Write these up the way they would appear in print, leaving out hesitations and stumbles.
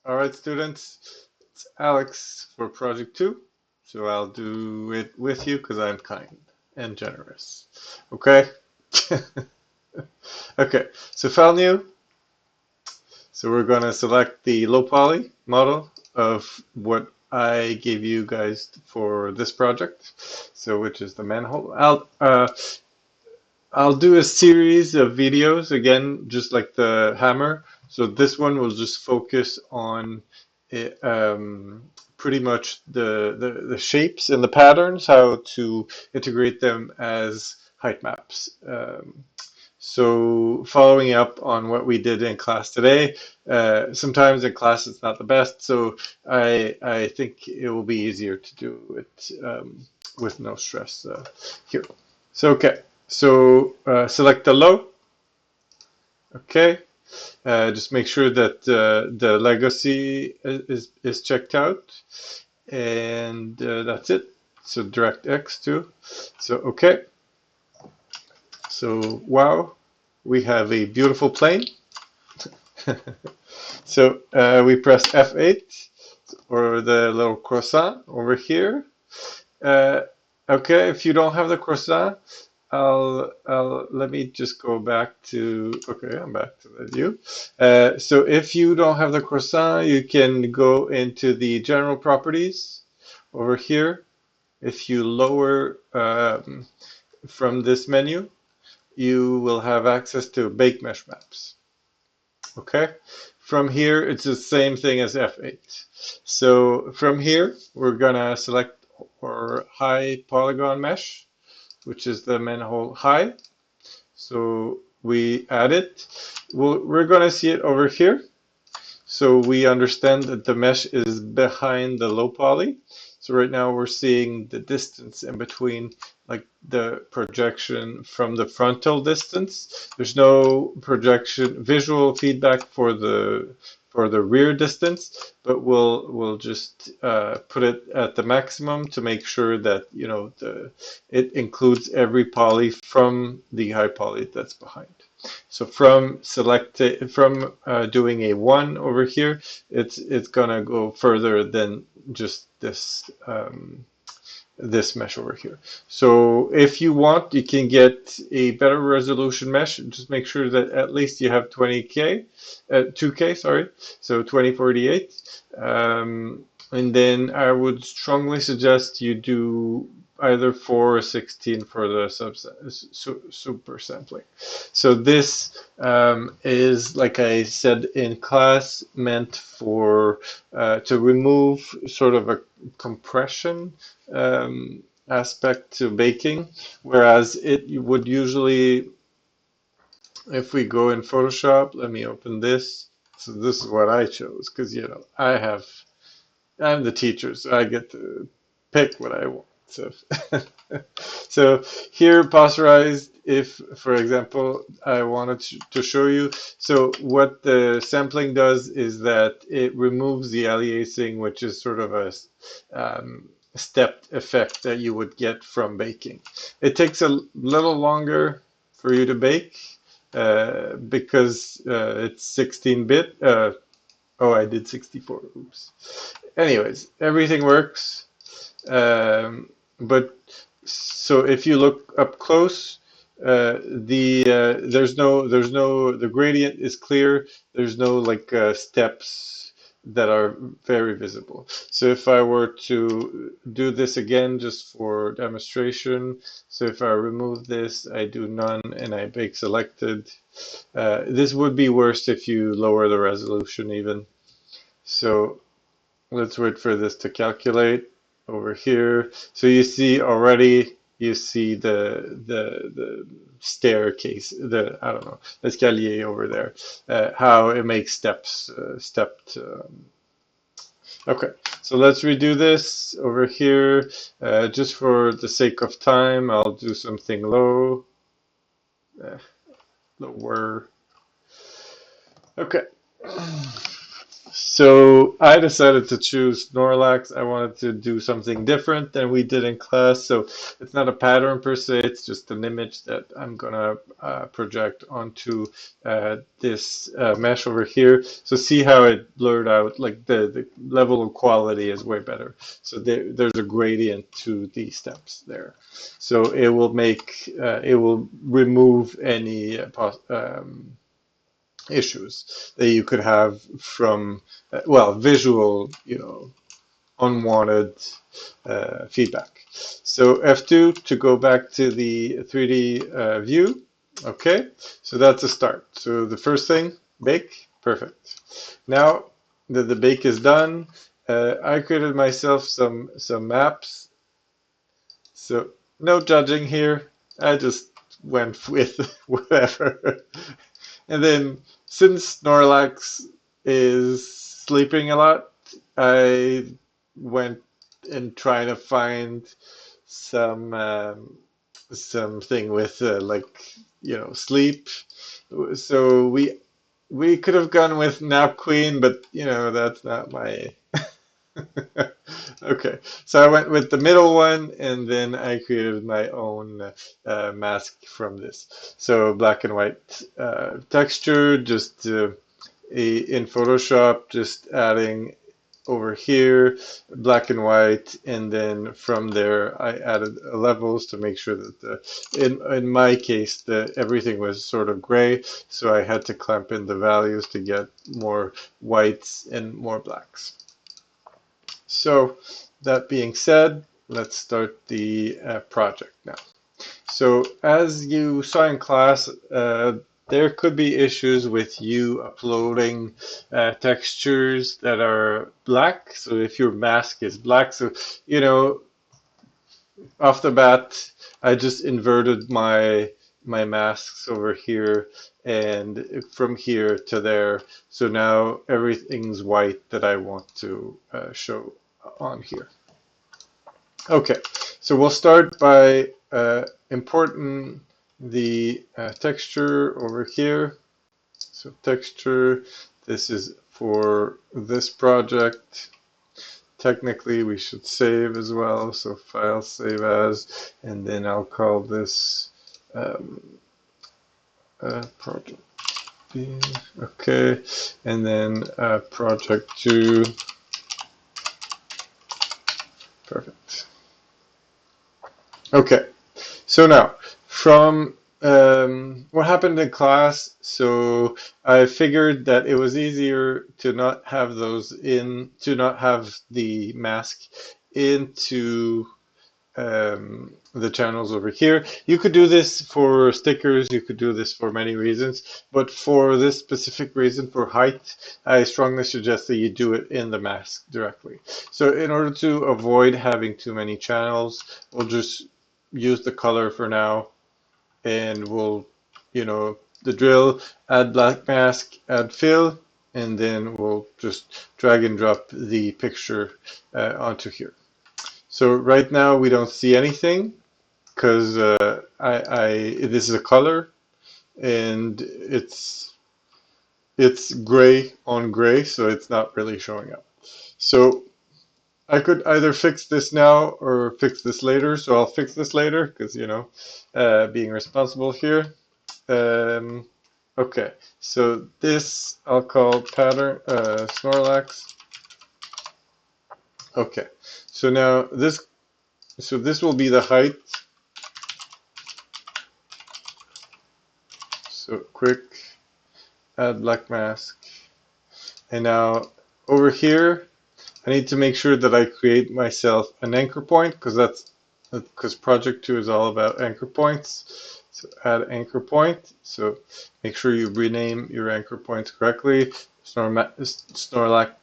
All right, students, it's Alex for Project 2. So I'll do it with you because I'm kind and generous. Okay? Okay, so file new. So we're going to select the low poly model of what I gave you guys for this project. So which is the manhole. I'll do a series of videos again, just like the hammer. So this one will just focus on it, pretty much the shapes and the patterns, how to integrate them as height maps. So following up on what we did in class today, sometimes in class it's not the best, so I think it will be easier to do it with no stress here. So okay, so select the low. Okay, just make sure that the legacy is checked out, and that's it. So direct X too. So okay, so wow, we have a beautiful plane. So we press F8 or the little croissant over here. Uh, okay, if you don't have the croissant, I'll let me just go back to, okay, I'm back to the view. So if you don't have the croissant, you can go into the general properties over here. If you lower from this menu, you will have access to bake mesh maps. Okay, from here, it's the same thing as F8. So from here, we're gonna select our high polygon mesh, which is the manhole high. So we add it. We're gonna see it over here. So we understand that the mesh is behind the low poly. So right now we're seeing the distance in between, like the projection from the frontal distance. There's no projection, visual feedback for the rear distance, but we'll just put it at the maximum to make sure that it includes every poly from the high poly that's behind. So from doing a one over here, it's gonna go further than just this mesh over here. So if you want, you can get a better resolution mesh. Just make sure that at least you have 2K, sorry, so 2048. And then I would strongly suggest you do either 4 or 16 for the super sampling. So this is, like I said in class, meant for to remove sort of a compression aspect to baking, whereas it would usually, if we go in Photoshop, let me open this. So this is what I chose because I'm the teacher, so I get to pick what I want. So, so here posterized, if, for example, I wanted to show you. So what the sampling does is that it removes the aliasing, which is sort of a stepped effect that you would get from baking. It takes a little longer for you to bake because it's 16-bit. Oh, I did 64. Oops. Anyways, everything works. But so if you look up close, the gradient is clear. There's no like steps that are very visible. So if I were to do this again just for demonstration, so if I remove this, I do none and I bake selected. This would be worse if you lower the resolution even. So let's wait for this to calculate over here. So you see already, you see the staircase, I don't know, l'escalier over there, how it makes stepped. Okay, so let's redo this over here. Just for the sake of time, I'll do something low, lower. Okay. So I decided to choose Snorlax. I wanted to do something different than we did in class. So it's not a pattern per se, it's just an image that I'm gonna project onto this mesh over here. So see how it blurred out, like the level of quality is way better. So there's a gradient to these steps there. So it will make, it will remove any issues that you could have from, well, visual, unwanted feedback. So F2 to go back to the 3D view. Okay, so that's a start. So the first thing, bake, perfect. Now that the bake is done, I created myself some maps. So no judging here. I just went with whatever. And then since Snorlax is sleeping a lot, I went and tried to find some something with sleep. So we could have gone with Nap Queen, but that's not my Okay, so I went with the middle one, and then I created my own mask from this. So black and white texture, just in Photoshop, just adding over here, black and white, and then from there I added levels to make sure that in my case, everything was sort of gray, so I had to clamp in the values to get more whites and more blacks. So that being said, let's start the project now. So as you saw in class, there could be issues with you uploading textures that are black. So if your mask is black, so off the bat, I just inverted my masks over here and from here to there. So now everything's white that I want to show on here. Okay, so we'll start by importing the texture over here. So texture, this is for this project. Technically, we should save as well. So file, save as, and then I'll call this project B. Okay, and then project2. Perfect. Okay, so now from what happened in class, so I figured that it was easier to not have to not have the mask into the channels over here. You could do this for stickers, you could do this for many reasons, but for this specific reason, for height, I strongly suggest that you do it in the mask directly. So in order to avoid having too many channels, we'll just use the color for now, and we'll, the drill, add black mask, add fill, and then we'll just drag and drop the picture onto here. So right now we don't see anything because this is a color and it's gray on gray, so it's not really showing up. So I could either fix this now or fix this later. So I'll fix this later because being responsible here. Okay, so this I'll call pattern Snorlax. Okay, so now this will be the height. So quick, add black mask. And now over here, I need to make sure that I create myself an anchor point because Project2 is all about anchor points. So add anchor point. So make sure you rename your anchor points correctly. Snorlax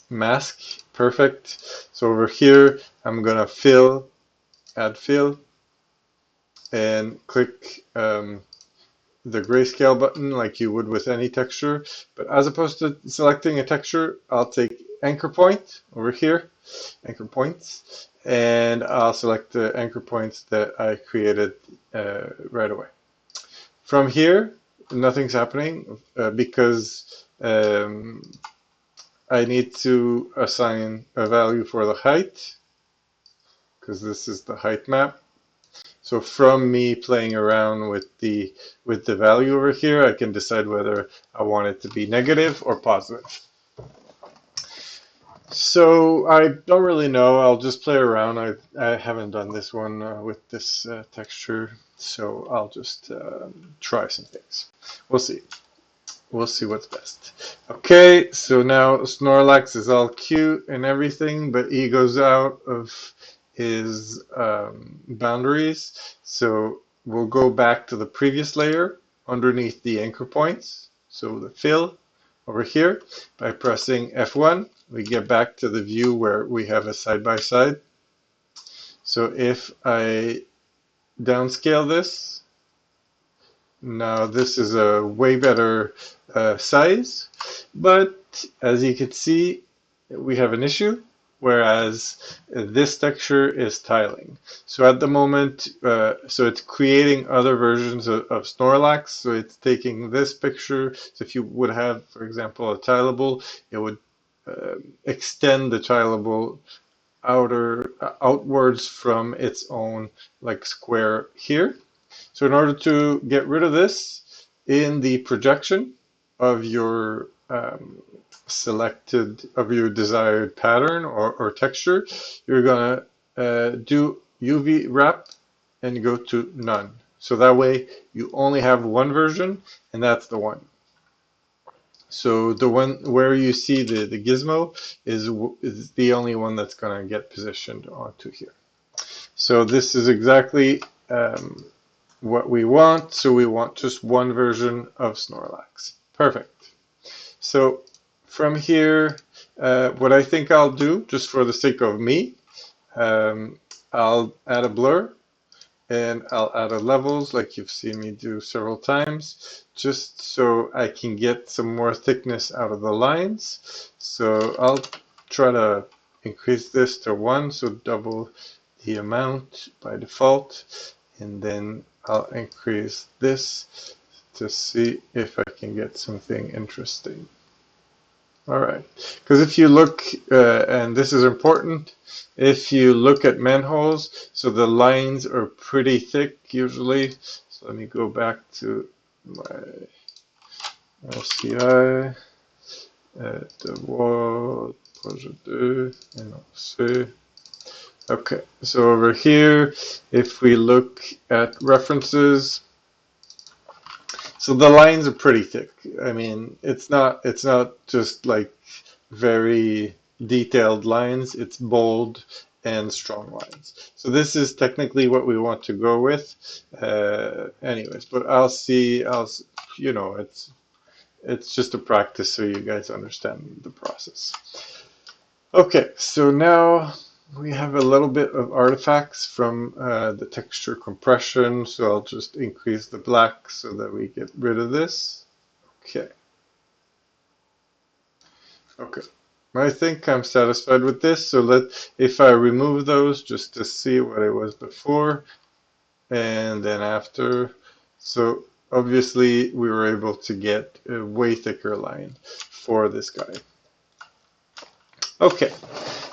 mask, perfect. So over here, I'm gonna add fill, and click the grayscale button like you would with any texture. But as opposed to selecting a texture, I'll take anchor point over here, anchor points, and I'll select the anchor points that I created right away. From here, nothing's happening because I need to assign a value for the height, because this is the height map. So from me playing around with the value over here, I can decide whether I want it to be negative or positive. So I don't really know. I'll just play around. I haven't done this one with this texture, so I'll just try some things. We'll see. We'll see what's best. Okay, so now Snorlax is all cute and everything, but he goes out of his boundaries. So we'll go back to the previous layer underneath the anchor points. So the fill over here, by pressing F1, we get back to the view where we have a side-by-side. So if I downscale this, now this is a way better size, but as you can see, we have an issue, whereas this texture is tiling. So at the moment, so it's creating other versions of Snorlax, so it's taking this picture. So if you would have, for example, a tileable, it would extend the tileable outwards from its own like square here. So in order to get rid of this, in the projection of your of your desired pattern or texture, you're gonna do UV wrap and go to none. So that way you only have one version, and that's the one. So the one where you see the gizmo is the only one that's gonna get positioned onto here. So this is exactly what we want. So we want just one version of Snorlax. Perfect. So from here, what I think I'll do, just for the sake of me, I'll add a blur and I'll add a levels like you've seen me do several times, just so I can get some more thickness out of the lines. So I'll try to increase this to 1, so double the amount by default, and then I'll increase this to see if I can get something interesting. All right, because if you look, and this is important, if you look at manholes, so the lines are pretty thick usually. So let me go back to my LCI, the wall, Project2, and I'll see. Okay, so over here, if we look at references, so the lines are pretty thick. I mean, it's not just like very detailed lines, it's bold and strong lines. So this is technically what we want to go with. Anyways, but you know, it's just a practice so you guys understand the process. Okay, so now we have a little bit of artifacts from the texture compression, so I'll just increase the black so that we get rid of this. Okay. Okay. I think I'm satisfied with this, so if I remove those just to see what it was before and then after, so obviously we were able to get a way thicker line for this guy. Okay,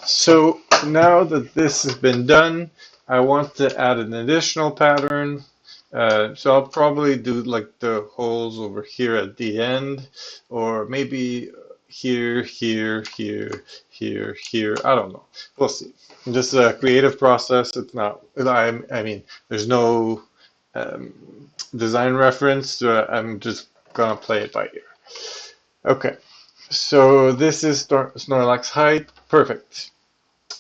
so now that this has been done, I want to add an additional pattern. So I'll probably do like the holes over here at the end, or maybe here, here, here, here, here. I don't know. We'll see. Just a creative process. It's not. I mean, there's no design reference. So I'm just gonna play it by ear. Okay. So this is Snorlax height. Perfect.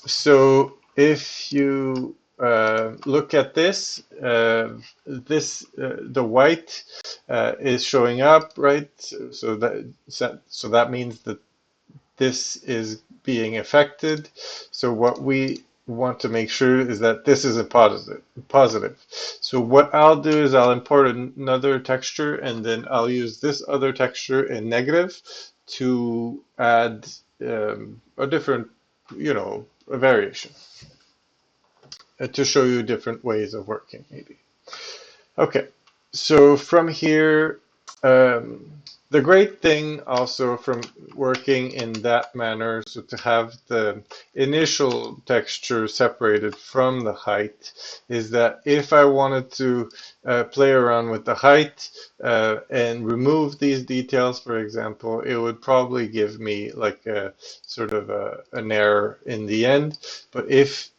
So if you look at this, the white is showing up, right? So that means that this is being affected. So what we want to make sure is that this is a positive. So what I'll do is I'll import another texture, and then I'll use this other texture in negative to add a different, you know, a variation to show you different ways of working maybe. Okay, so from here, the great thing also from working in that manner, so to have the initial texture separated from the height, is that if I wanted to play around with the height and remove these details, for example, it would probably give me like a sort of an error in the end. But if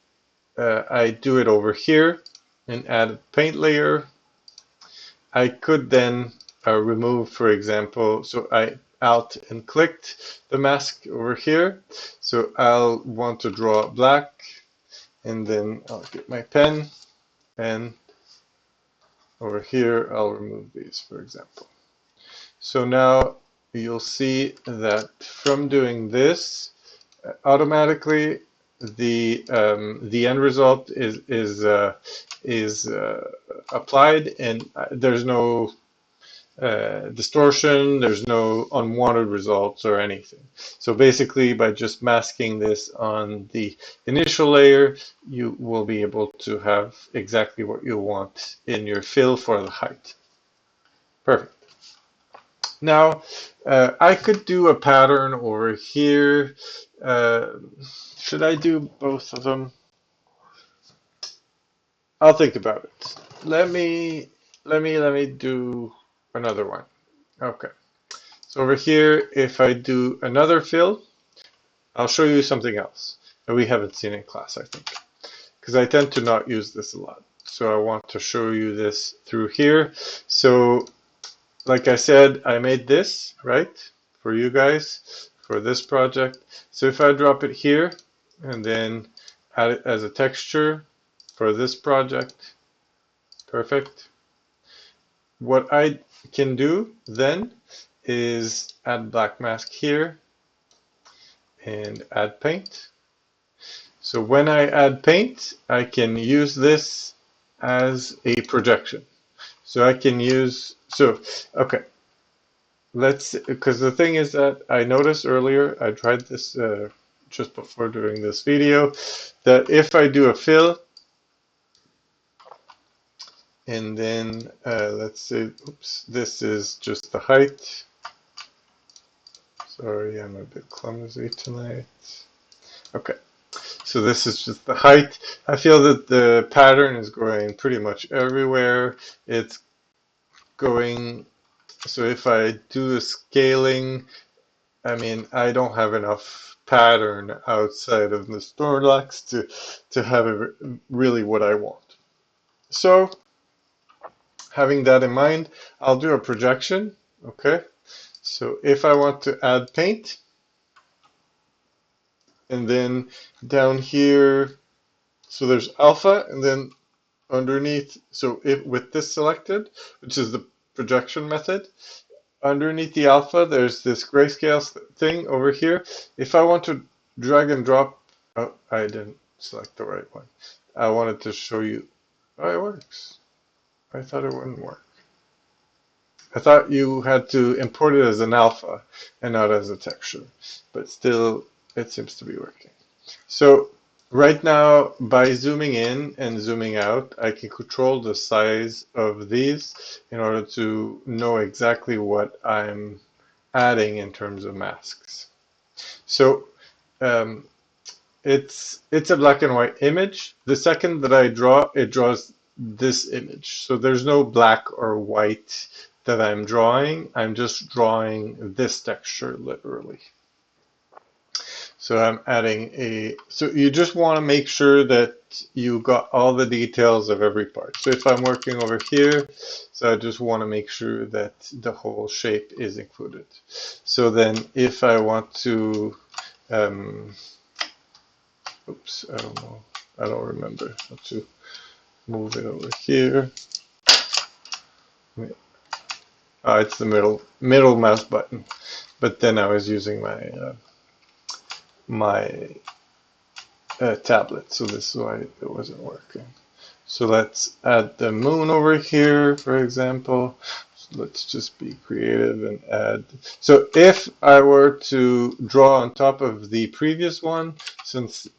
I do it over here and add a paint layer, I could then remove, for example, so I Alt and clicked the mask over here. So I'll want to draw black, and then I'll get my pen, and over here I'll remove these, for example. So now you'll see that from doing this, automatically the end result is applied, and there's no distortion, there's no unwanted results or anything. So basically, by just masking this on the initial layer, you will be able to have exactly what you want in your fill for the height. Perfect. Now, I could do a pattern over here. Should I do both of them? I'll think about it. Let me do another one. Okay. So over here, if I do another fill, I'll show you something else that we haven't seen in class, I think, because I tend to not use this a lot. So I want to show you this through here. So like I said, I made this, right, for you guys, for this project. So if I drop it here and then add it as a texture for this project, perfect. What I can do then is add black mask here and add paint. So when I add paint, I can use this as a projection. So I can use, so, okay, because the thing is that I noticed earlier, I tried this just before doing this video, that if I do a fill, and then let's say, oops, this is just the height. Sorry, I'm a bit clumsy tonight. Okay, so this is just the height. I feel that the pattern is going pretty much everywhere. It's going, so if I do the scaling, I mean, I don't have enough pattern outside of the Snorlax to have it really what I want. So, having that in mind, I'll do a projection, okay? So if I want to add paint, and then down here, so there's alpha, and then underneath, so if with this selected, which is the projection method, underneath the alpha, there's this grayscale thing over here. If I want to drag and drop, oh, I didn't select the right one. I wanted to show you, oh, it works. I thought it wouldn't work. I thought you had to import it as an alpha and not as a texture, but still it seems to be working. So right now, by zooming in and zooming out, I can control the size of these in order to know exactly what I'm adding in terms of masks. So it's a black and white image. The second that I draw, it draws this image. So there's no black or white that I'm drawing. I'm just drawing this texture literally. So I'm adding a, so you just want to make sure that you got all the details of every part. So if I'm working over here, so I just want to make sure that the whole shape is included. So then if I want to, oops, I don't know, I don't remember how to move it over here. It's the middle mouse button, but then I was using my tablet, so this is why it wasn't working. So let's add the moon over here, for example. So let's just be creative and add. So if I were to draw on top of the previous one, since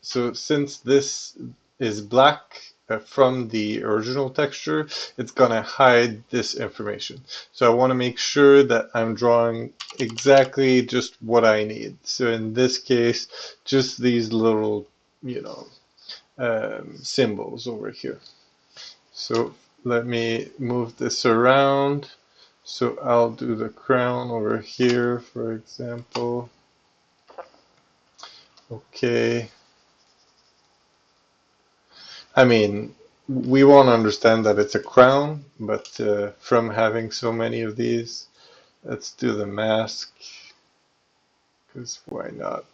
this is black from the original texture, it's gonna hide this information. So I want to make sure that I'm drawing exactly just what I need. So in this case, just these little, you know, symbols over here. So let me move this around. So I'll do the crown over here, for example. Okay. I mean, we won't understand that it's a crown, but from having so many of these, let's do the mask, because why not?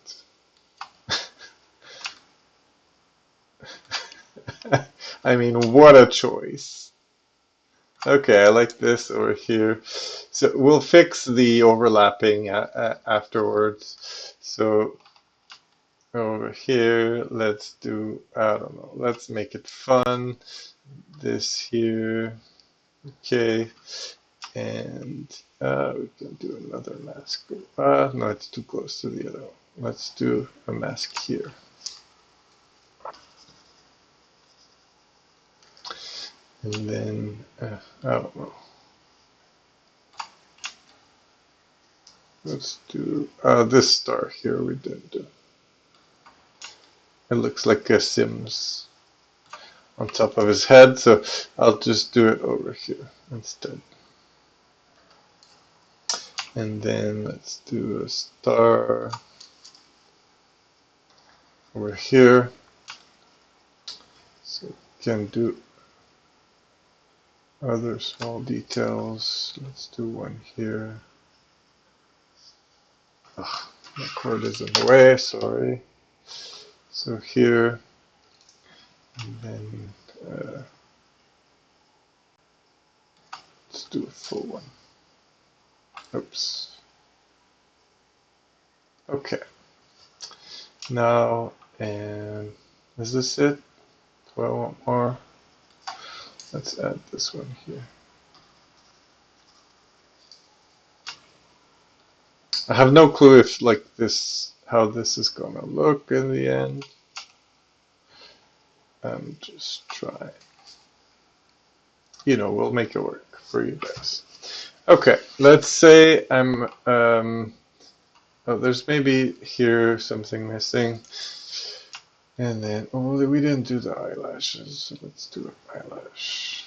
I mean, what a choice. Okay, I like this over here. So we'll fix the overlapping afterwards. So over here, let's do, I don't know, let's make it fun. This here, okay. And we can do another mask. No, it's too close to the other one. Let's do a mask here. And then, I don't know. Let's do this star here we didn't do. It looks like a Sims on top of his head, so I'll just do it over here instead. And then let's do a star over here. So we can do other small details. Let's do one here. Ugh, my cord is in the way, sorry. So here, and then let's do a full one. Oops. Okay. Now, and is this it? Do I want more? Let's add this one here. I have no clue if like this, how this is gonna look in the end. I'm just trying. You know, we'll make it work for you guys. Okay, let's say I'm, oh, there's maybe here something missing. And then, oh, we didn't do the eyelashes, so let's do an eyelash.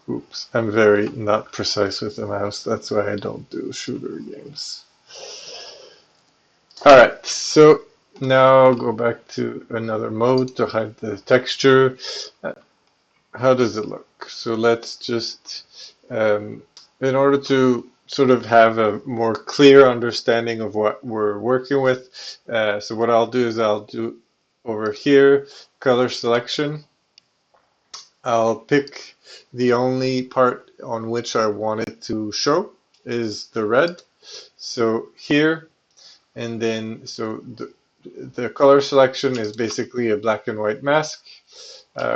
Oops, I'm very not precise with the mouse, that's why I don't do shooter games. Alright, so now go back to another mode to hide the texture. How does it look? So let's just, in order to sort of have a more clear understanding of what we're working with, so what I'll do is I'll do over here, color selection. I'll pick the only part on which I want it to show is the red. So here, and then so the color selection is basically a black and white mask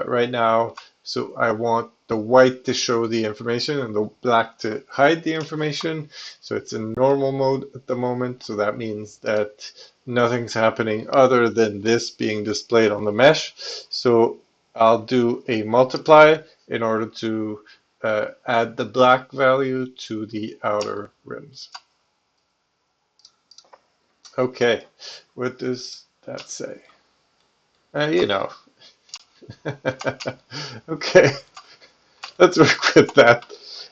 right now. So I want the white to show the information and the black to hide the information. So it's in normal mode at the moment. So that means that nothing's happening other than this being displayed on the mesh. So I'll do a multiply in order to add the black value to the outer rims. Okay, what does that say? You know. Okay, let's work with that.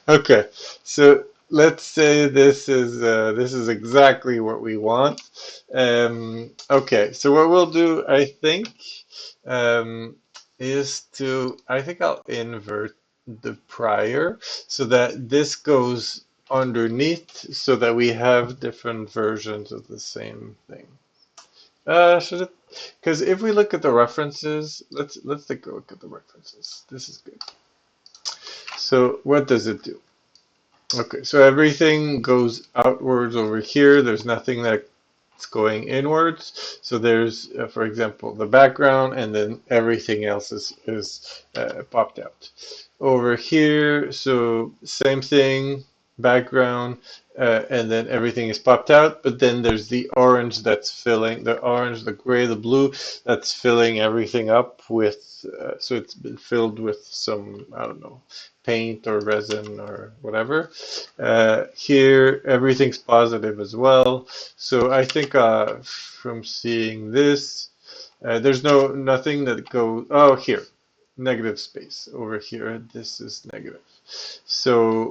Okay, so let's say this is exactly what we want. Okay, so what we'll do, I think, is to I think I'll invert the prior so that this goes underneath, so that we have different versions of the same thing. Should it? Because if we look at the references, let's take a look at the references. This is good. So what does it do? Okay, so everything goes outwards over here. There's nothing that's going inwards. So there's, for example, the background, and then everything else is popped out. Over here, so same thing. background, and then everything is popped out, but then there's the orange that's filling, the orange, the gray, the blue, that's filling everything up with, so it's been filled with some, I don't know, paint or resin or whatever. Here, everything's positive as well. So I think from seeing this, there's nothing that goes, oh, here, negative space over here. This is negative. So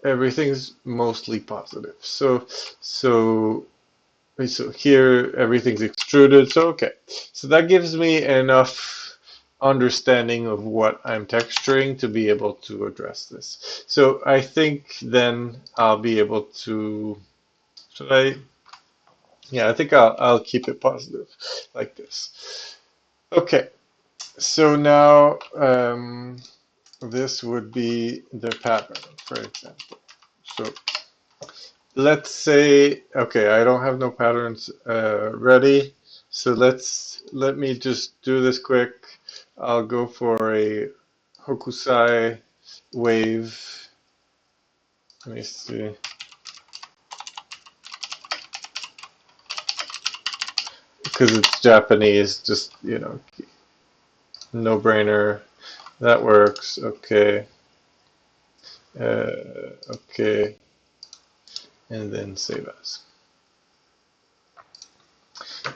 everything's mostly positive. So here everything's extruded. So okay, so that gives me enough understanding of what I'm texturing to be able to address this. So I think then I'll be able to. Should I? Yeah, I think I'll keep it positive like this. Okay, so now this would be the pattern, for example. So let's say, okay, I don't have no patterns ready, so let me just do this quick. I'll go for a Hokusai wave. Let me see. Because it's Japanese, just, no brainer. That works. Okay. Okay. And then save as.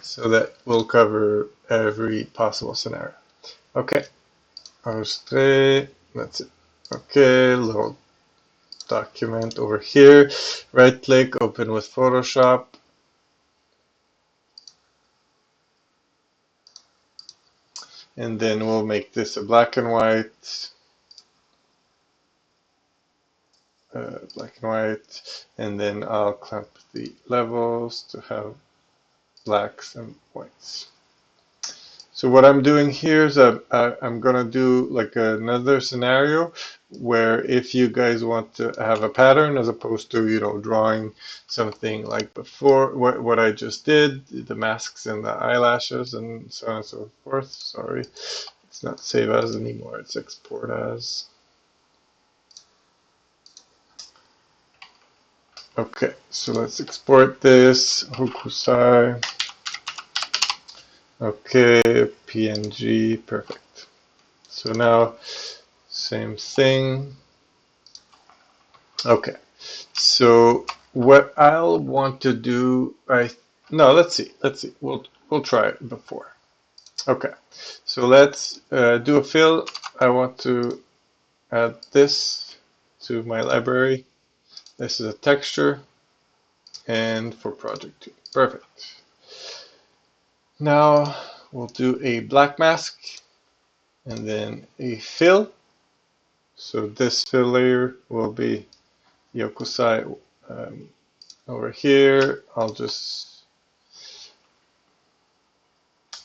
So that will cover every possible scenario. Okay. Arrastre. That's it. Okay. Little document over here. Right click, open with Photoshop. And then we'll make this a black and white. And then I'll clamp the levels to have blacks and whites. So what I'm doing here is I'm gonna do like another scenario where if you guys want to have a pattern as opposed to drawing something like before what I just did, the masks and the eyelashes and so on and so forth. Sorry, it's not save as anymore, it's export as. Okay, so let's export this, Hokusai. Okay, PNG, perfect. So now, same thing. Okay, so what I'll want to do, no, let's see, we'll try it before. Okay, so let's do a fill. I want to add this to my library. This is a texture, and for Project2, perfect. Now we'll do a black mask and then a fill. So this fill layer will be Yokusai over here.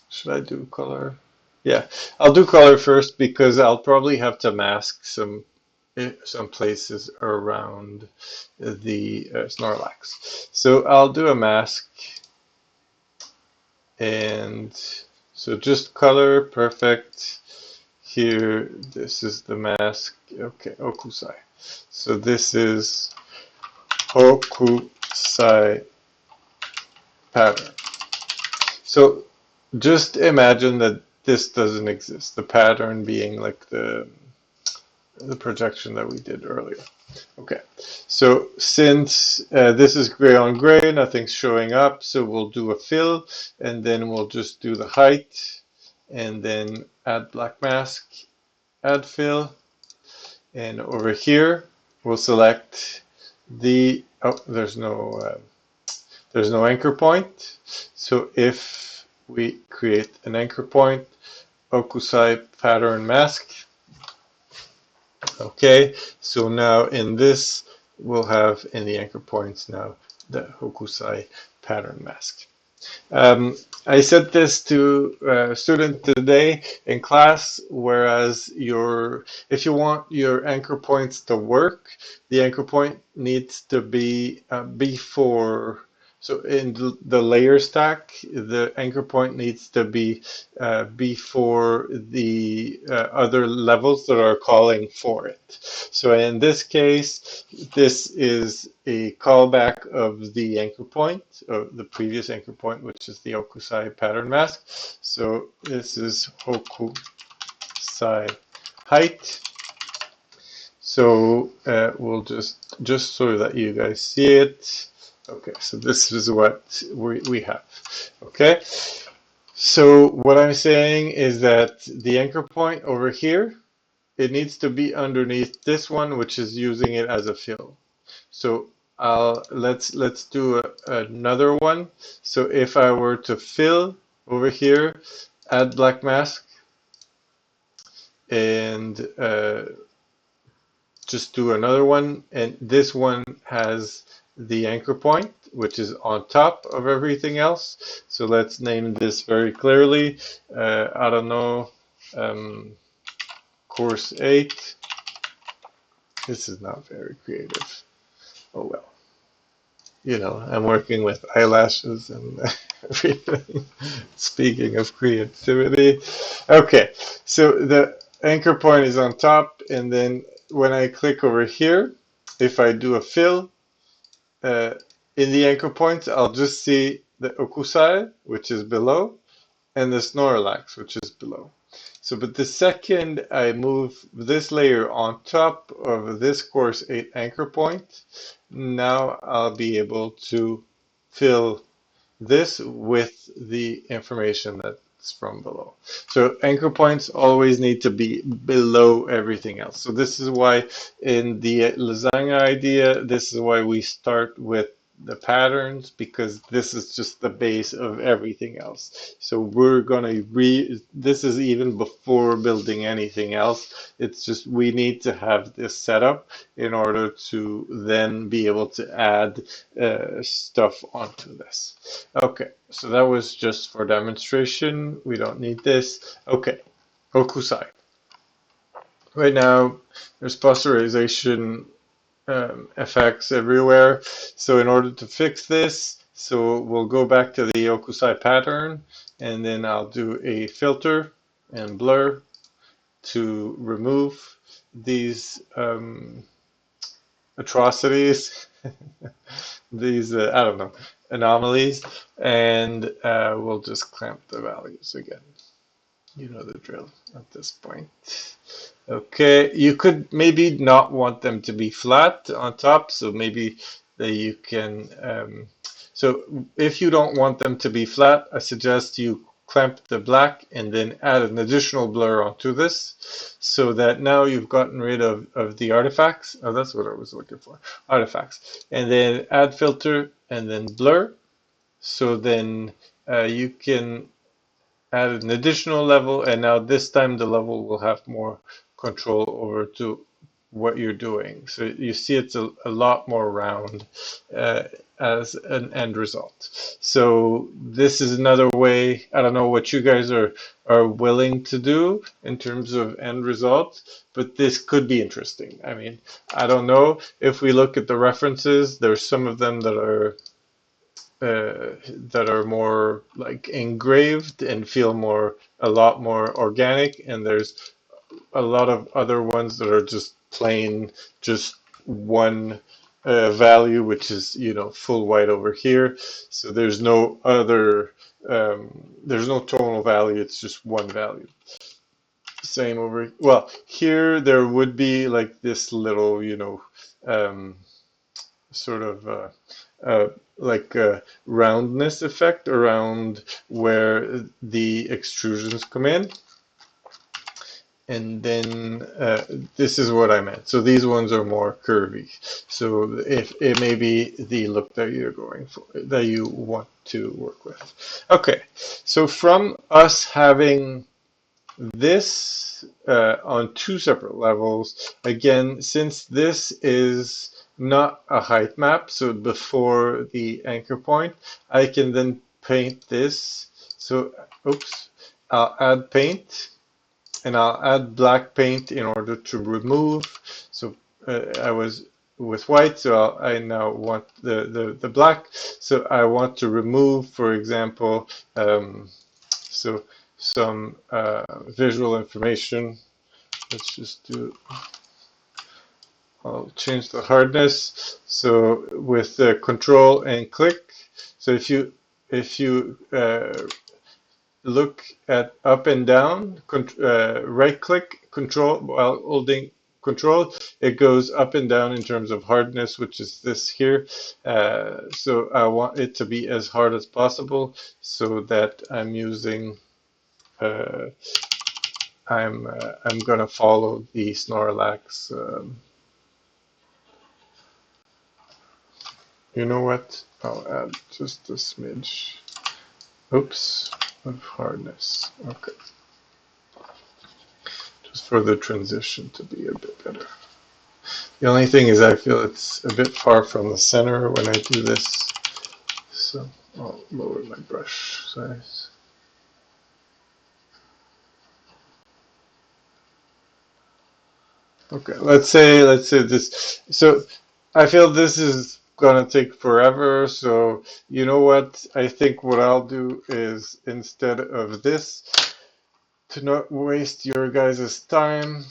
Should I do color? Yeah, I'll do color first because I'll probably have to mask some places around the Snorlax. So I'll do a mask. And so just color, perfect. Here, this is the mask. Okay, Hokusai. So this is Hokusai pattern. So just imagine that this doesn't exist. The pattern being like the projection that we did earlier. Okay, so since this is gray on gray, nothing's showing up, so we'll do a fill, and then we'll just do the height, and then add black mask, add fill, and over here we'll select the, oh, there's no anchor point, so if we create an anchor point, Hokusai pattern mask. Okay, so now in this, we'll have in the anchor points now the Hokusai pattern mask. I said this to a student today in class, whereas if you want your anchor points to work, the anchor point needs to be before So in the layer stack, the anchor point needs to be before the other levels that are calling for it. So in this case, this is a callback of the anchor point, of the previous anchor point, which is the Hokusai pattern mask. So this is Hokusai height. So we'll just so that you guys see it. Okay, so this is what we have. Okay, so what I'm saying is that the anchor point over here, it needs to be underneath this one, which is using it as a fill. So let's do another one. So if I were to fill over here, add black mask, and just do another one, and this one has the anchor point, which is on top of everything else. So let's name this very clearly. I don't know, course 8. This is not very creative. Oh well. You know, I'm working with eyelashes and everything. Speaking of creativity. Okay, so the anchor point is on top, and then when I click over here, if I do a fill uh, in the anchor points, I'll just see the Okusai, which is below, and the Snorlax, which is below. So, but the second I move this layer on top of this course 8 anchor point, now I'll be able to fill this with the information that's from below. So anchor points always need to be below everything else. So this is why in the lasagna idea, this is why we start with the patterns, because this is just the base of everything else. So we're gonna this is even before building anything else. It's just we need to have this set up in order to then be able to add stuff onto this. Okay, so that was just for demonstration. We don't need this. Okay, Hokusai. Right now, there's posterization effects everywhere. So in order to fix this, so we'll go back to the Hokusai pattern, and then I'll do a filter and blur to remove these atrocities, these, I don't know, anomalies, and we'll just clamp the values again. You know the drill at this point. Okay, you could maybe not want them to be flat on top, so maybe that you can, so if you don't want them to be flat, I suggest you clamp the black and then add an additional blur onto this, so that now you've gotten rid of the artifacts. Oh, that's what I was looking for, artifacts. And then add filter and then blur, so then you can add an additional level, and now this time the level will have more control over to what you're doing. So you see it's a lot more round as an end result. So this is another way. I don't know what you guys are willing to do in terms of end result, but this could be interesting. I mean, I don't know. If we look at the references, there's some of them that are more like engraved and feel a lot more organic, and there's a lot of other ones that are just plain, just one value, which is, you know, full white over here. So there's no other, there's no tonal value, it's just one value. Same over, well, here there would be like this little, you know, sort of like a roundness effect around where the extrusions come in. And then this is what I meant. So these ones are more curvy. So if it may be the look that you're going for, that you want to work with. Okay, so from us having this on two separate levels, again, since this is not a height map, so before the anchor point, I can then paint this. So, oops, I'll add paint, and I'll add black paint in order to remove. So I was with white, so I now want the black. So I want to remove, for example, so some visual information. Let's just do, I'll change the hardness. So with control and click. So if you look at up and down, right click control while holding control, it goes up and down in terms of hardness, which is this here. So I want it to be as hard as possible so that I'm using I'm gonna follow the Snorlax. You know what? I'll add just a smidge. Oops, of hardness. Okay, just for the transition to be a bit better. The only thing is I feel it's a bit far from the center when I do this, so I'll lower my brush size. Okay, let's say this. So I feel this is gonna take forever. So you know what? I think what I'll do is instead of this, to not waste your guys' time,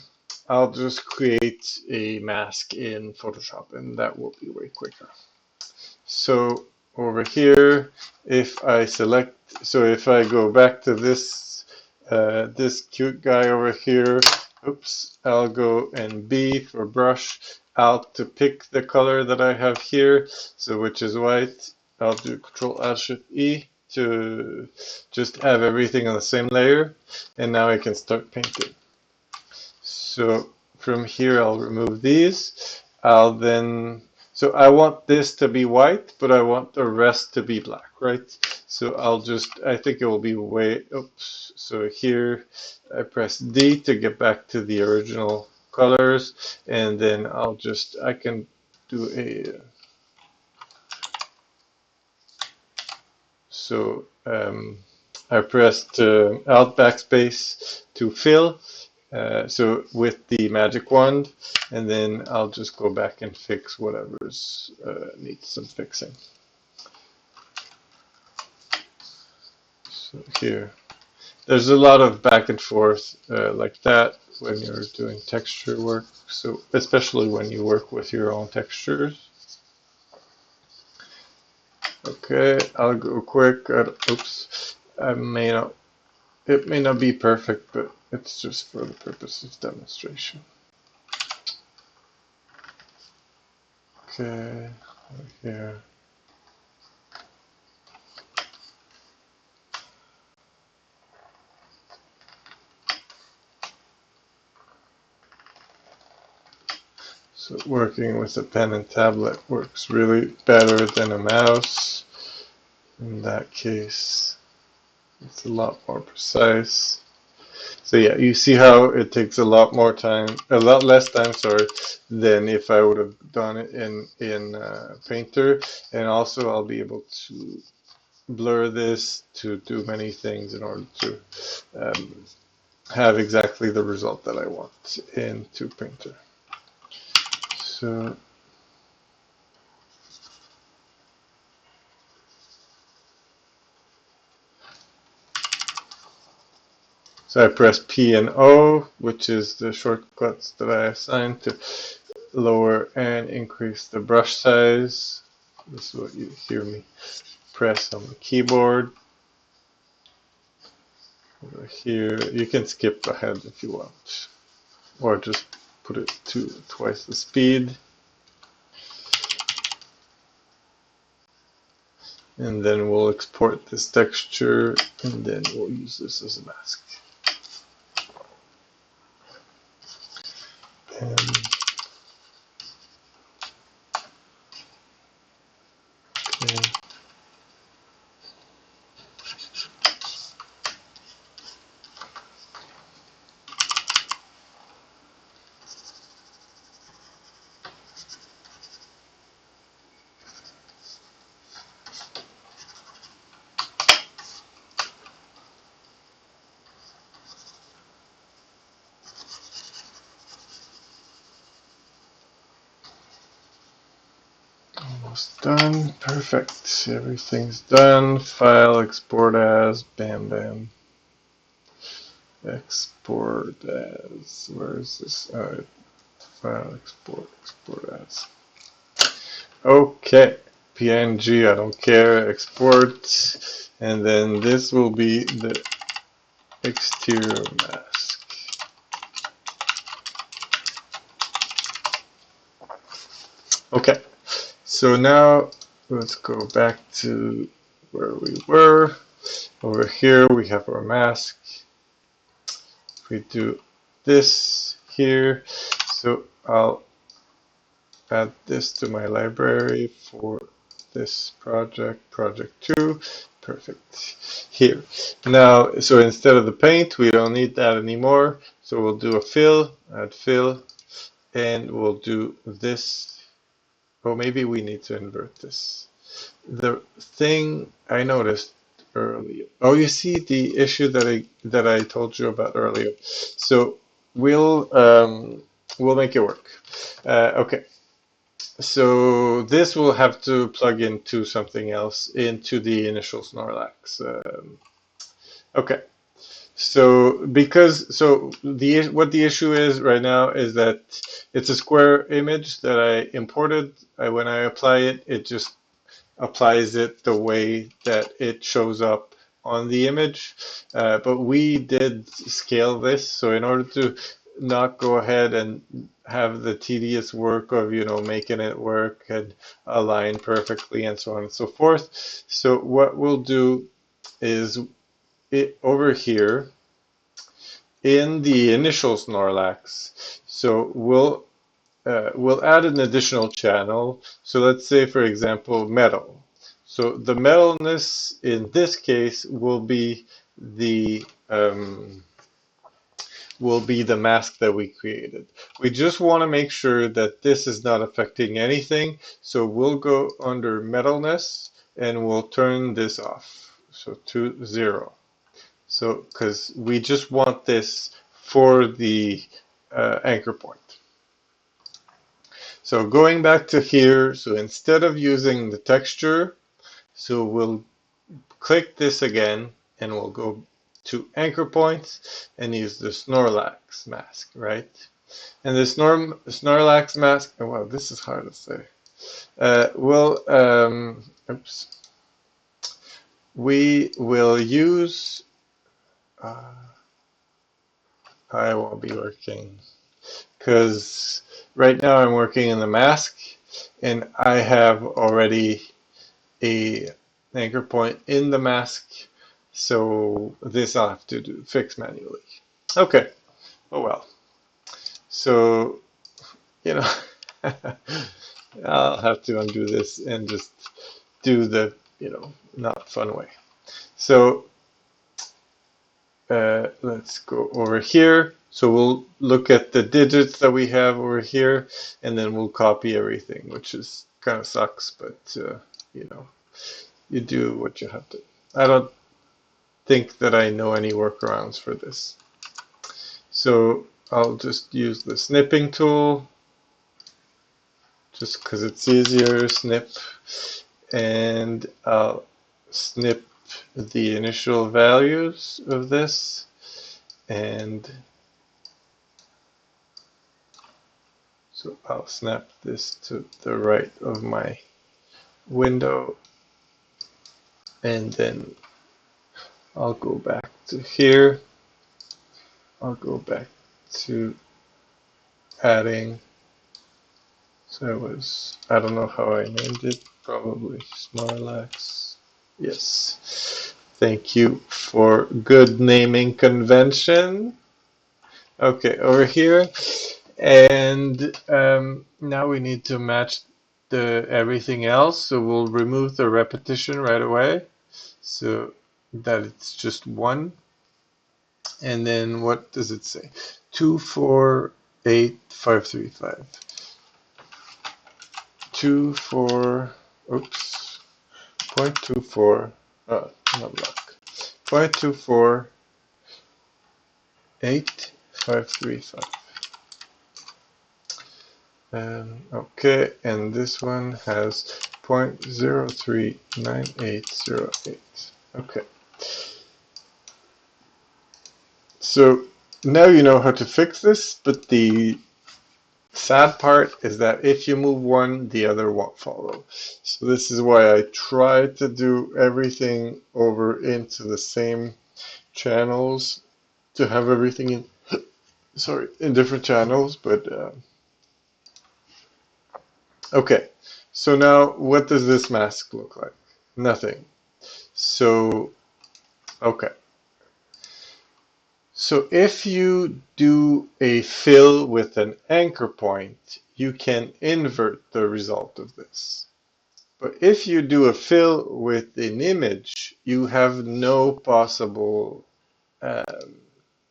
I'll just create a mask in Photoshop, and that will be way quicker. So over here, if I select, so if I go back to this this cute guy over here, oops, I'll go and B for brush, Alt to pick the color that I have here, so which is white. I'll do Control Alt Shift E to just have everything on the same layer, and now I can start painting. So from here, I'll remove these. I'll then, so I want this to be white, but I want the rest to be black, right? So I'll just, I think it will be way, oops. So here I press D to get back to the original colors, and then I'll just, I can do a, so I pressed Alt Backspace to fill. So with the magic wand, and then I'll just go back and fix whatever's needs some fixing. So here, there's a lot of back and forth like that when you're doing texture work. So especially when you work with your own textures. Okay, I'll go quick. Oops, I may not. It may not be perfect, but it's just for the purpose of demonstration. Okay, here. So working with a pen and tablet works really better than a mouse. In that case, it's a lot more precise. So yeah, you see how it takes a lot more time, a lot less time, sorry, than if I would have done it in Painter. And also I'll be able to blur this to do many things in order to have exactly the result that I want into Painter. So So I press P and O, which is the shortcuts that I assigned to lower and increase the brush size. This is what you hear me press on the keyboard. Over here, you can skip ahead if you want, or just put it to twice the speed. And then we'll export this texture, and then we'll use this as a mask. And, okay. Almost done. Perfect. Everything's done. File, export as, bam, bam. Export as, where is this? Alright, file, export as. Okay, PNG, I don't care, export. And then this will be the exterior mask. Okay, so now let's go back to where we were. Over here we have our mask. If we do this here, so I'll add this to my library for this project, Project2. Perfect. Here. Now, so instead of the paint, we don't need that anymore. So we'll do a fill, add fill, and we'll do this. Oh, maybe we need to invert this. The thing I noticed earlier. Oh, you see the issue that I told you about earlier. So we'll make it work. Okay. So this will have to plug into something else, into the initial Snorlax. Okay. So what the issue is right now is that it's a square image that I imported. When I apply it, it just applies it the way that it shows up on the image. But we did scale this, so in order to not go ahead and have the tedious work of, making it work and align perfectly and so on and so forth. So what we'll do is over here in the initial Snorlax. So we'll add an additional channel. So let's say, for example, metal. So the metalness in this case the um, will be the mask that we created. We just want to make sure that this is not affecting anything. So we'll go under metalness and we'll turn this off. So to 0. So because we just want this for the anchor point. So going back to here, so instead of using the texture, so we'll click this again and we'll go to anchor points and use the Snorlax mask, right? And the Snorlax mask, oh, wow, this is hard to say. We will use, I won't be working, because right now I'm working in the mask and I have already a anchor point in the mask, so this I'll have to fix manually. Okay, oh well. So, you know, I'll have to undo this and just do the, not fun way. So let's go over here. So we'll look at the digits that we have over here, and then we'll copy everything, which is kind of sucks, but you do what you have to. I don't think that I know any workarounds for this. So I'll just use the snipping tool, just because it's easier, snip, and I'll snip the initial values of this, and so I'll snap this to the right of my window, and then I'll go back to here. I'll go back to adding. So I don't know how I named it, probably Snorlax. Yes. Thank you for good naming convention. Okay, over here. And now we need to match everything else. So we'll remove the repetition right away, so that it's just 1. And then what does it say? 2, 4, 8, 5, 3, 5. 2, 4, oops, 0.24, not block. 0.24, 8, 5, 3, 5. Okay, and this one has 0.039808. Okay, so now you know how to fix this, but the sad part is that if you move one, the other won't follow. So this is why I try to do everything over into the same channels to have everything in, sorry, in different channels, but okay. So now what does this mask look like? Nothing. So, okay. So if you do a fill with an anchor point, you can invert the result of this. But if you do a fill with an image, you have no possible um,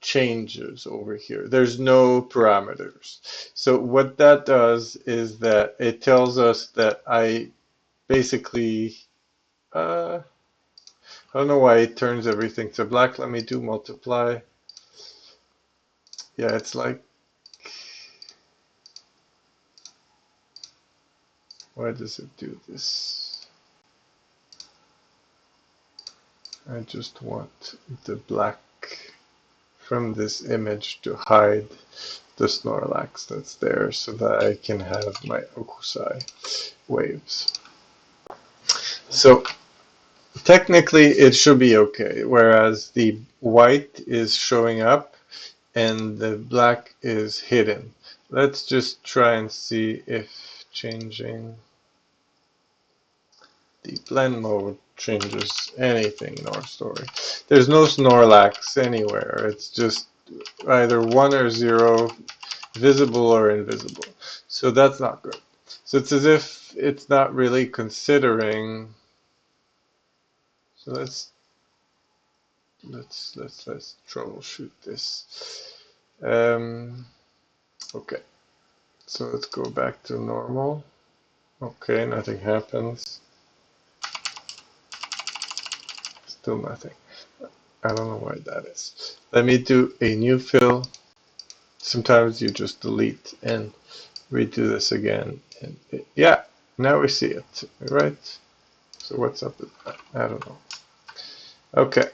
changes over here. There's no parameters. So what that does is that it tells us that I basically, I don't know why it turns everything to black. Let me do multiply. Yeah, it's like, why does it do this? I just want the black from this image to hide the Snorlax that's there so that I can have my Okusai waves. So technically it should be okay, whereas the white is showing up and the black is hidden. Let's just try and see if changing the blend mode changes anything in our story. There's no Snorlax anywhere. It's just either 1 or 0, visible or invisible. So that's not good. So it's as if it's not really considering. So let's troubleshoot this. Okay, so let's go back to normal. Okay, nothing happens. Still nothing. I don't know why that is. Let me do a new fill. Sometimes you just delete and redo this again. And yeah, now we see it, right? So what's up with that? I don't know. Okay,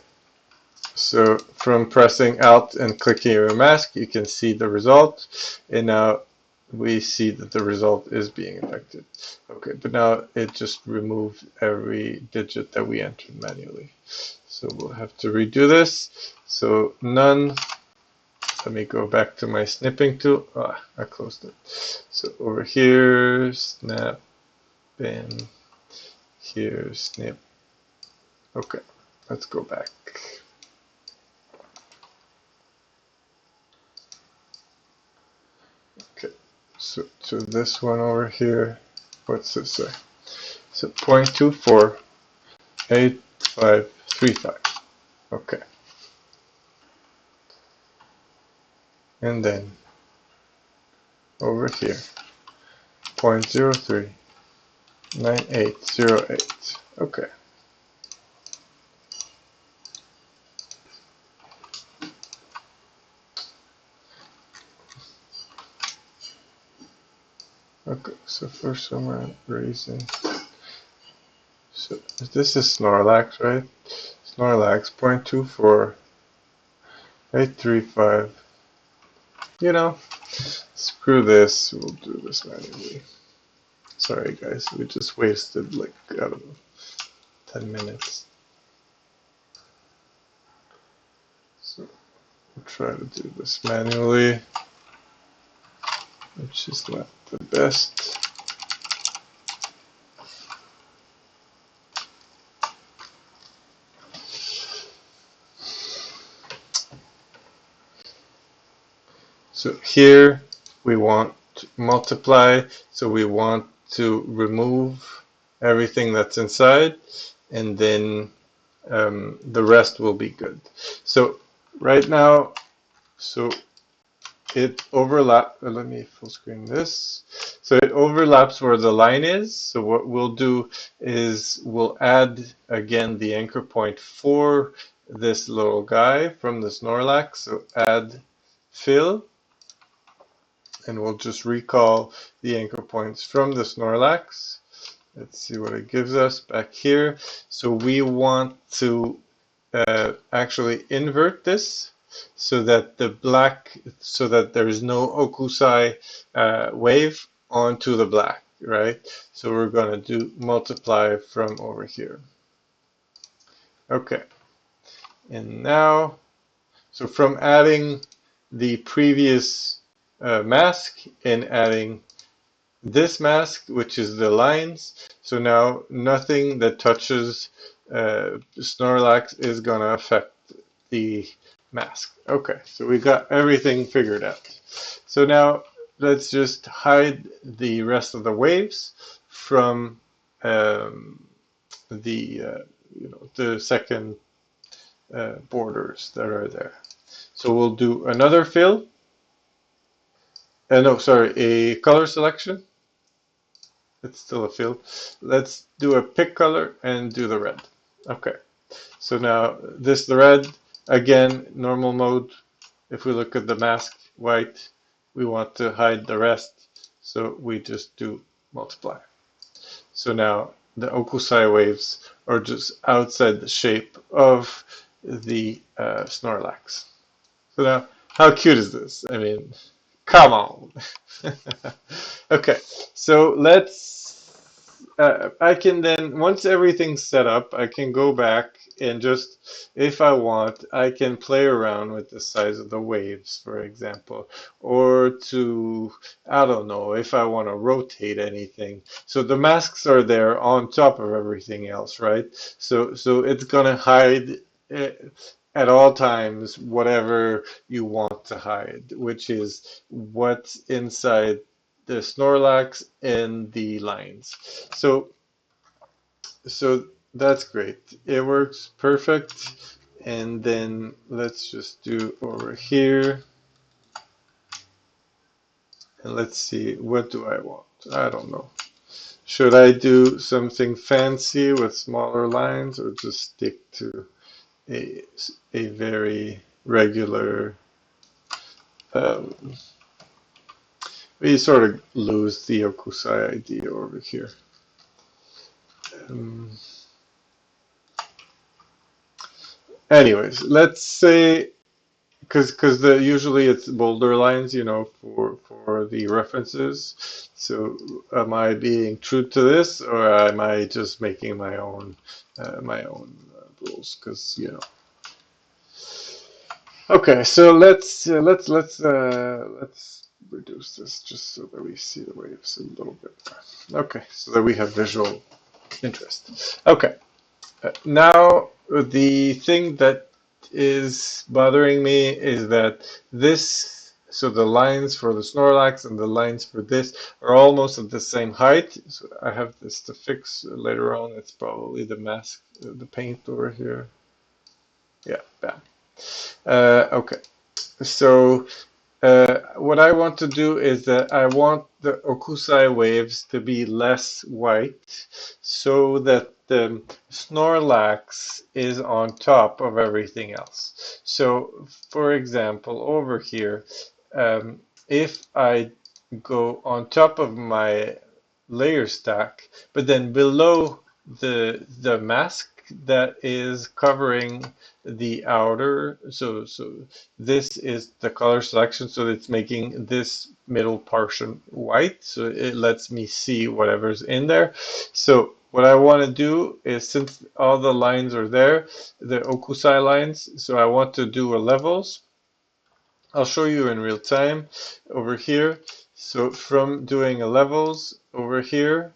so from pressing Alt and clicking your mask, you can see the result. And now we see that the result is being affected. Okay, but now it just removed every digit that we entered manually. So we'll have to redo this. So none. Let me go back to my snipping tool. Ah, I closed it. So over here, snap, and here, snip. Okay, let's go back. Okay, so to this one over here, what's this say? So 0.248535. Okay, and then over here, 0.039808. Okay. Okay, so for some reason, so this is Snorlax, right? Snorlax 0.24835. You know, screw this. We'll do this manually. Sorry, guys, we just wasted like, I don't know, 10 minutes. So we'll try to do this manually, which is not the best. So here we want to multiply, so we want to remove everything that's inside, and then the rest will be good. So right now, so it overlap. Let me full screen this. So it overlaps where the line is. So what we'll do is we'll add again the anchor point for this little guy from the Snorlax. So add fill. And we'll just recall the anchor points from the Snorlax. Let's see what it gives us back here. So we want to actually invert this so that so that there is no Okusai wave onto the black, right? So we're going to do multiply from over here. Okay, and now, so from adding the previous mask and adding this mask, which is the lines, so now nothing that touches Snorlax is going to affect the mask. Okay, so we got everything figured out. So now let's just hide the rest of the waves from the the second borders that are there. So we'll do another fill. No, sorry, a color selection. It's still a fill. Let's do a pick color and do the red. Okay, so now this the red. Again, normal mode. If we look at the mask white, we want to hide the rest, so we just do multiply. So now the Okusai waves are just outside the shape of the Snorlax. So now, how cute is this? I mean, come on. Okay, so I can then, once everything's set up, I can go back and just, if I want, I can play around with the size of the waves, for example, or I don't know, if I want to rotate anything. So the masks are there on top of everything else, right? So it's gonna hide at all times whatever you want to hide, which is what's inside the Snorlax and the lines. So so that's great. It works perfect. And then let's just do over here. And let's see, what do I want? I don't know. Should I do something fancy with smaller lines or just stick to a, a very regular um, we sort of lose the Okusai idea over here. Um, Anyways, let's say because the usually it's boulder lines, for the references. So am I being true to this, or am I just making my own rules? Because. Okay, so let's reduce this just so that we see the waves a little bit more. Okay, so that we have visual interest. Okay, now the thing that is bothering me is that so the lines for the Snorlax and the lines for this are almost at the same height. So I have this to fix later on. It's probably the mask, the paint over here. Yeah, bam. Okay, so what I want to do is that I want the Okusai waves to be less white so that the Snorlax is on top of everything else. So, for example, over here, if I go on top of my layer stack, but then below the mask that is covering the outer, so this is the color selection, so it's making this middle portion white, so it lets me see whatever's in there. So what I want to do is, since all the lines are there, the Okusai lines, so I want to do a levels. I'll show you in real time over here. So from doing a levels over here,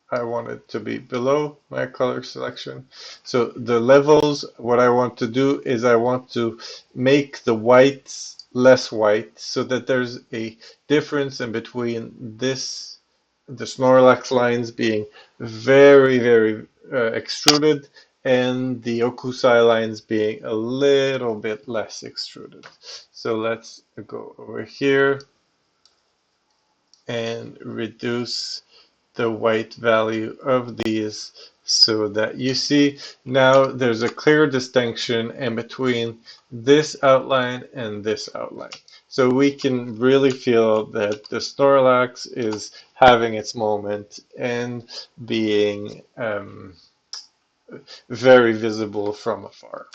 I want it to be below my color selection. So the levels, what I want to do is I want to make the whites less white so that there's a difference in between the Snorlax lines being very, very extruded and the Okusai lines being a little bit less extruded. So let's go over here and reduce the white value of these so that you see now there's a clear distinction in between this outline and this outline. So we can really feel that the Snorlax is having its moment and being very visible from afar.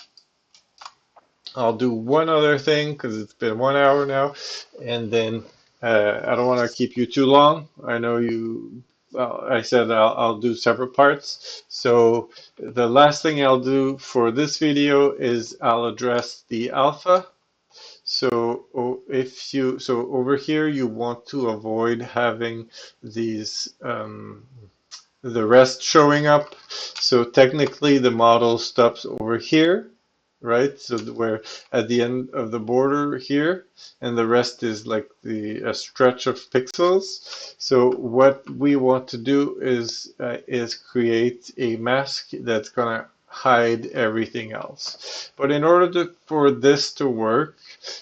I'll do one other thing because it's been 1 hour now, and then I don't want to keep you too long. I know you, well, I said I'll do separate parts. So the last thing I'll do for this video is I'll address the alpha. So so over here you want to avoid having these the rest showing up. So technically the model stops over here, right? So we're at the end of the border here, and the rest is like the a stretch of pixels. So what we want to do is create a mask that's gonna hide everything else. But in order for this to work,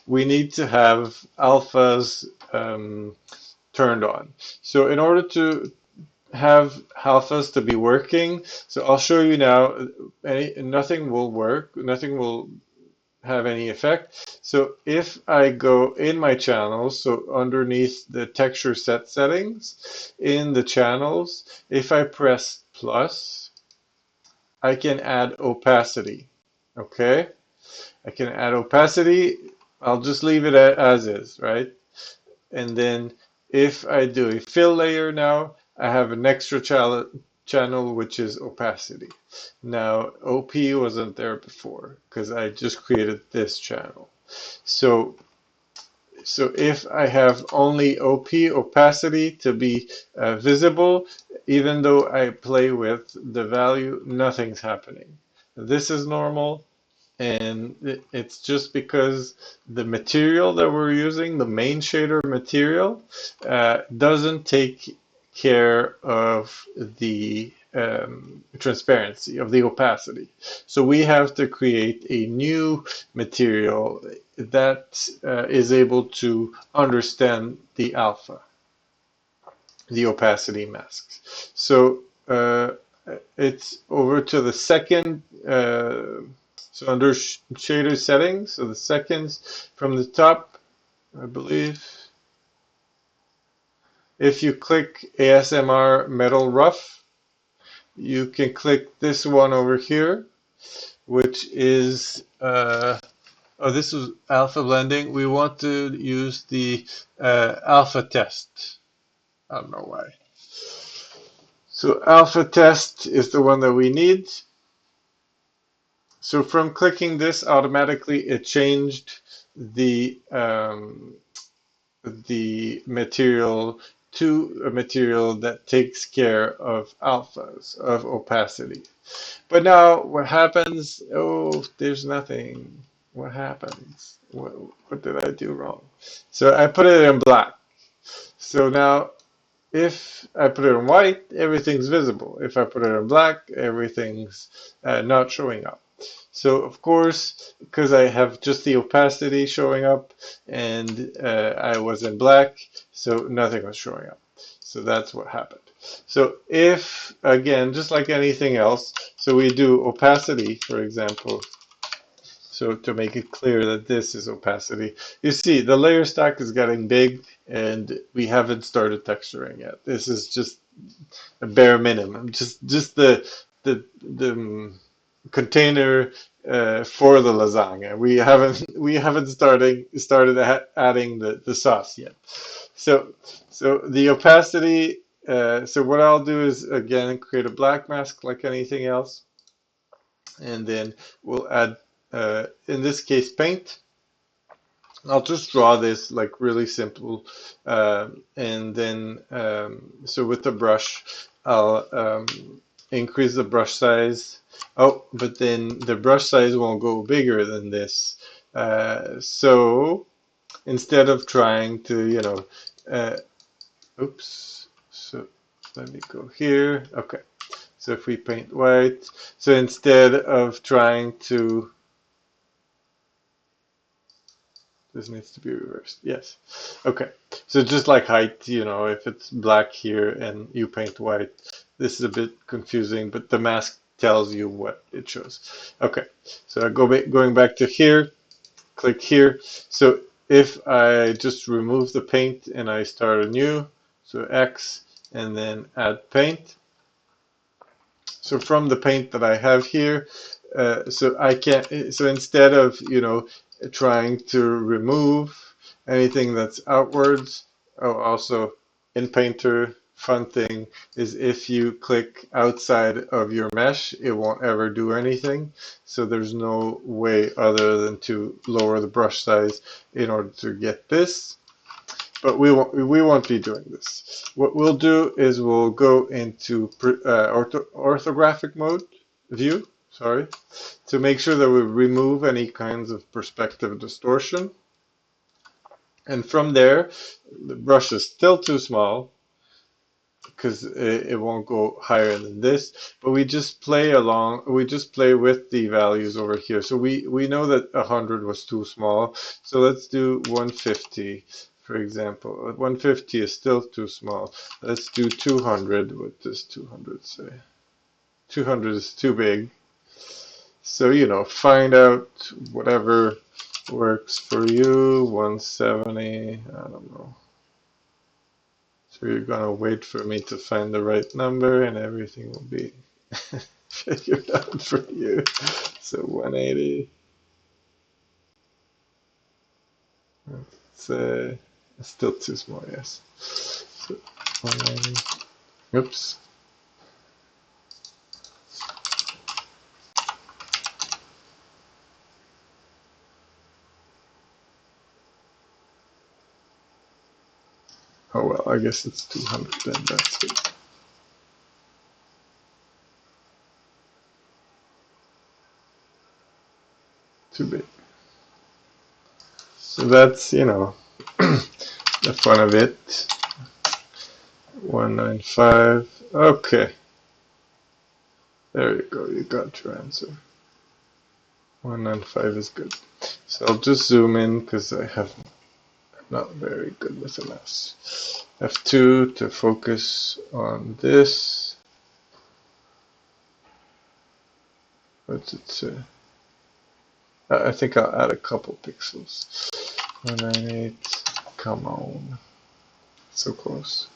we need to have alphas turned on. So in order to have alphas to be working. So I'll show you now, nothing will work, nothing will have any effect. So if I go in my channels, so underneath the texture set settings, in the channels, if I press plus, I can add opacity, okay? I can add opacity, I'll just leave it as is, right? And then if I do a fill layer now, I have an extra channel which is opacity. Now OP wasn't there before because I just created this channel. So if I have only OP opacity to be visible, even though I play with the value, nothing's happening. This is normal. And it's just because the material that we're using, the main shader material, doesn't take care of the transparency, of the opacity. So we have to create a new material that is able to understand the alpha, the opacity masks. So it's over to the second. So under shader settings, so the seconds from the top, I believe, if you click ASMR Metal Rough, you can click this one over here, which is, oh, this is alpha blending. We want to use the alpha test. I don't know why. So alpha test is the one that we need. So from clicking this, automatically it changed the material to a material that takes care of alphas, of opacity. But now what happens? Oh, there's nothing. What happens? What did I do wrong? So I put it in black. So now if I put it in white, everything's visible. If I put it in black, everything's not showing up. So of course, because I have just the opacity showing up and I was in black, so nothing was showing up. So that's what happened. So if, again, just like anything else, so we do opacity, for example, so to make it clear that this is opacity, you see the layer stack is getting big and we haven't started texturing yet. This is just a bare minimum, just the container for the lasagna. We haven't started adding the sauce yet. So the opacity. So what I'll do is again create a black mask like anything else, and then we'll add in this case paint. I'll just draw this like really simple, and then so with the brush, I'll increase the brush size. Oh, but then the brush size won't go bigger than this. So instead of trying to, oops, so let me go here. Okay, so if we paint white, so instead of trying to, this needs to be reversed. Yes. Okay. So just like height, if it's black here and you paint white, this is a bit confusing, but the mask tells you what it shows. Okay. So I going back to here, click here. So if I just remove the paint and I start anew, so X and then add paint. So from the paint that I have here, so I can, so instead of, trying to remove anything that's outwards, oh, also in Painter, fun thing is if you click outside of your mesh, it won't ever do anything. So there's no way other than to lower the brush size in order to get this. But we won't be doing this. What we'll do is we'll go into orthographic mode, view, sorry, to make sure that we remove any kinds of perspective distortion. And from there, the brush is still too small because it won't go higher than this, but we just play with the values over here. So we know that 100 was too small, so let's do 150, for example. 150 is still too small. Let's do 200. What does 200 say? 200 is too big. So, find out whatever works for you. 170, I don't know. So you're gonna wait for me to find the right number and everything will be figured out for you. So 180. It's still too small, yes. So 180. Oops. Oh well, I guess it's 200 then, that's good. Too big. So that's, the fun of it. 195. Okay. There you go, you got your answer. 195 is good. So I'll just zoom in because I'm not very good with the mouse. F2 to focus on this. What's it say? I think I'll add a couple pixels. 198. Come on. So close.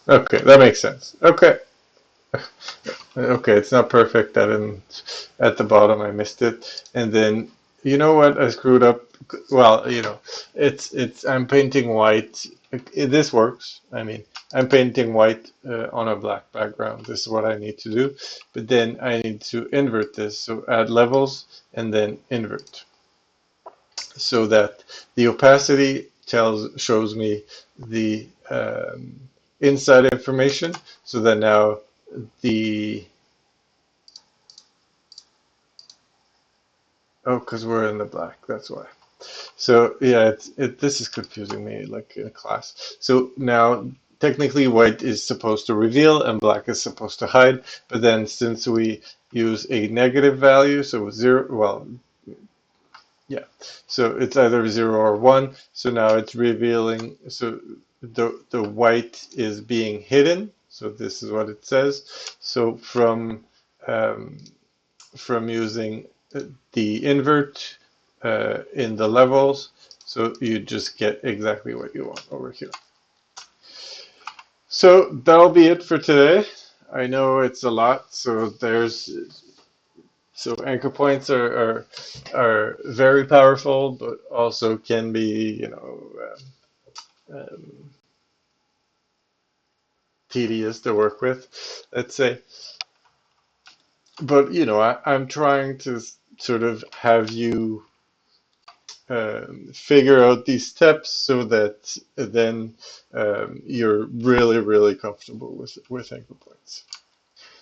Okay, that makes sense. Okay. Okay, it's not perfect. I didn't, at the bottom I missed it. And then, you know what? I screwed up. Well, I'm painting white. This works. I mean, I'm painting white on a black background. This is what I need to do. But then I need to invert this. So add levels and then invert. So that the opacity shows me the inside information. So that now the oh, because we're in the black, that's why. So yeah, this is confusing me like in class. So now technically white is supposed to reveal and black is supposed to hide, but then since we use a negative value, so zero, well, yeah, so it's either 0 or 1. So now it's revealing, so the white is being hidden. So this is what it says. So from using the invert in the levels, so you just get exactly what you want over here. So that'll be it for today. I know it's a lot, so anchor points are very powerful, but also can be, tedious to work with, let's say. But I'm trying to sort of have you figure out these steps so that then you're really, really comfortable with anchor points.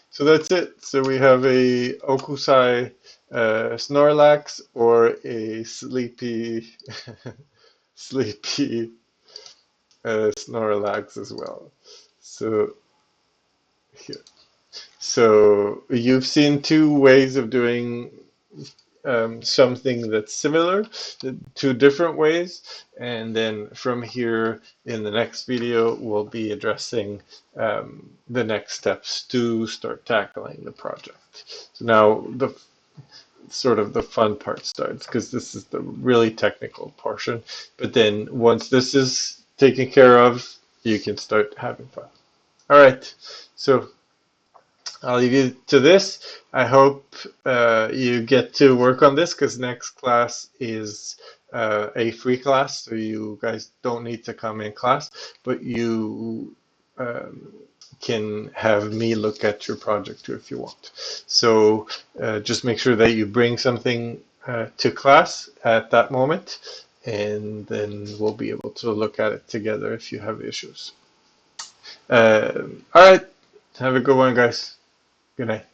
So that's it. So we have a Okusai Snorlax or a sleepy sleepy Snorlax as well. So here. So you've seen two ways of doing something that's similar, two different ways, and then from here in the next video we'll be addressing the next steps to start tackling the project. So now the sort of the fun part starts, because this is the really technical portion, but then once this is taken care of, you can start having fun. All right, so I'll leave you to this. I hope you get to work on this, because next class is a free class, so you guys don't need to come in class, but you can have me look at your project too if you want. So just make sure that you bring something to class at that moment, and then we'll be able to look at it together if you have issues. All right, have a good one, guys. Good night.